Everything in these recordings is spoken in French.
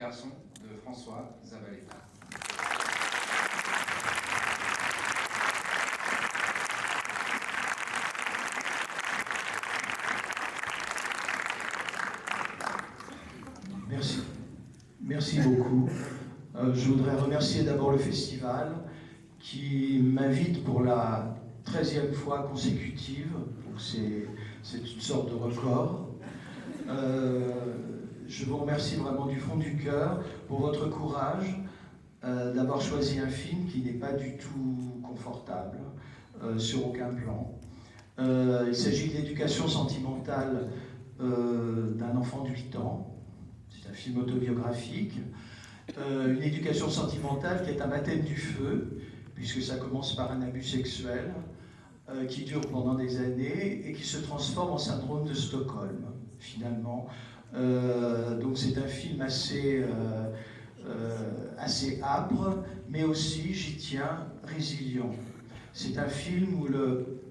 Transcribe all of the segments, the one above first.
garçon de François Zabaleta. Merci beaucoup. Je voudrais remercier d'abord le festival qui m'invite pour la 13e fois consécutive, donc c'est une sorte de record. Je vous remercie vraiment du fond du cœur pour votre courage d'avoir choisi un film qui n'est pas du tout confortable sur aucun plan. Il s'agit de l'éducation sentimentale d'un enfant de 8 ans. C'est un film autobiographique. Une éducation sentimentale qui est un baptême du feu, puisque ça commence par un abus sexuel qui dure pendant des années et qui se transforme en syndrome de Stockholm, finalement. Donc c'est un film assez âpre, mais aussi, j'y tiens, résilient. C'est un film où le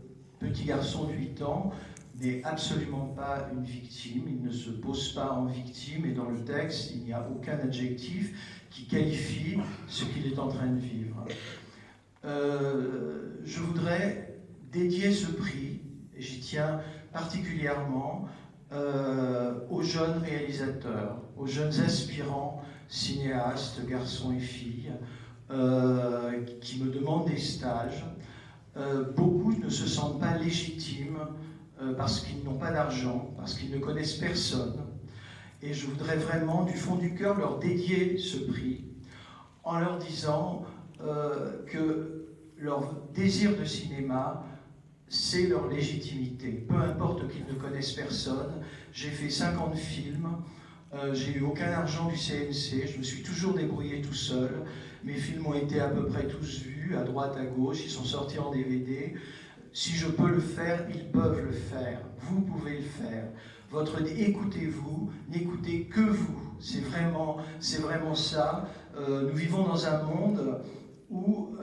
petit garçon de 8 ans n'est absolument pas une victime, il ne se pose pas en victime, et dans le texte, il n'y a aucun adjectif qui qualifie ce qu'il est en train de vivre. Je voudrais dédier ce prix, et j'y tiens particulièrement, aux jeunes réalisateurs, aux jeunes aspirants cinéastes, garçons et filles, qui me demandent des stages. Beaucoup ne se sentent pas légitimes parce qu'ils n'ont pas d'argent, parce qu'ils ne connaissent personne. Et je voudrais vraiment, du fond du cœur, leur dédier ce prix en leur disant que leur désir de cinéma, c'est leur légitimité. Peu importe qu'ils ne connaissent personne. J'ai fait 50 films, j'ai eu aucun argent du CNC, je me suis toujours débrouillé tout seul. Mes films ont été à peu près tous vus, à droite, à gauche, ils sont sortis en DVD. Si je peux le faire, ils peuvent le faire. Vous pouvez le faire. Écoutez-vous, n'écoutez que vous. C'est vraiment ça. Nous vivons dans un monde où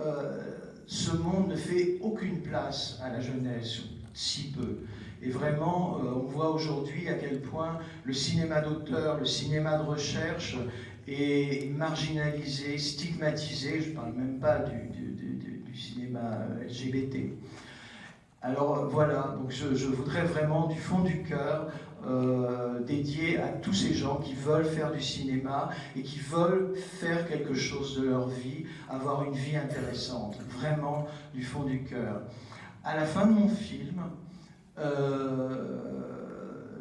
ce monde ne fait aucune place à la jeunesse, si peu. Et vraiment, on voit aujourd'hui à quel point le cinéma d'auteur, le cinéma de recherche est marginalisé, stigmatisé. Je ne parle même pas du cinéma LGBT. Alors voilà, donc je voudrais vraiment du fond du cœur dédier à tous ces gens qui veulent faire du cinéma et qui veulent faire quelque chose de leur vie, avoir une vie intéressante, vraiment du fond du cœur. À la fin de mon film,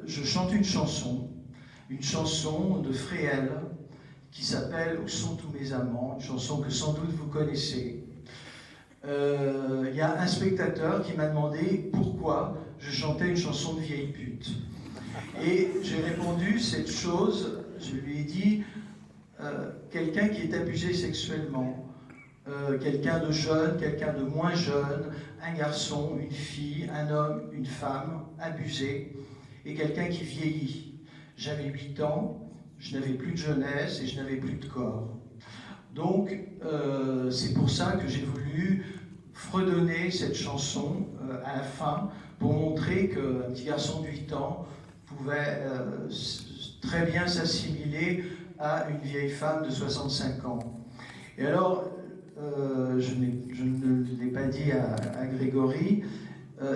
je chante une chanson de Fréhel qui s'appelle « Où sont tous mes amants ?», une chanson que sans doute vous connaissez. Il y a un spectateur qui m'a demandé pourquoi je chantais une chanson de vieille pute. Et j'ai répondu cette chose, je lui ai dit, quelqu'un qui est abusé sexuellement, quelqu'un de jeune, quelqu'un de moins jeune, un garçon, une fille, un homme, une femme, abusé, et quelqu'un qui vieillit. J'avais 8 ans, je n'avais plus de jeunesse et je n'avais plus de corps. Donc, c'est pour ça que j'ai voulu fredonner cette chanson à la fin, pour montrer qu'un petit garçon de 8 ans pouvait très bien s'assimiler à une vieille femme de 65 ans. Et alors, je ne l'ai pas dit à Grégory,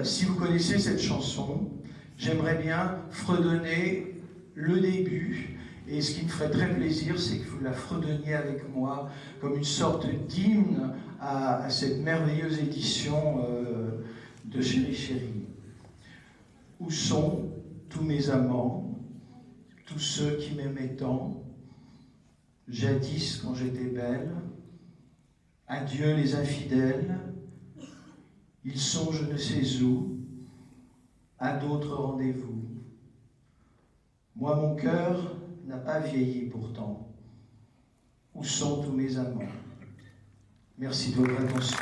si vous connaissez cette chanson, j'aimerais bien fredonner le début. Et ce qui me ferait très plaisir, c'est que vous la fredonniez avec moi comme une sorte d'hymne à cette merveilleuse édition de Chéri Chéri. Où sont tous mes amants, tous ceux qui m'aimaient tant, jadis quand j'étais belle, adieu les infidèles, ils sont je ne sais où, à d'autres rendez-vous. Moi mon cœur n'a pas vieilli pourtant. Où sont tous mes amants? Merci de votre attention.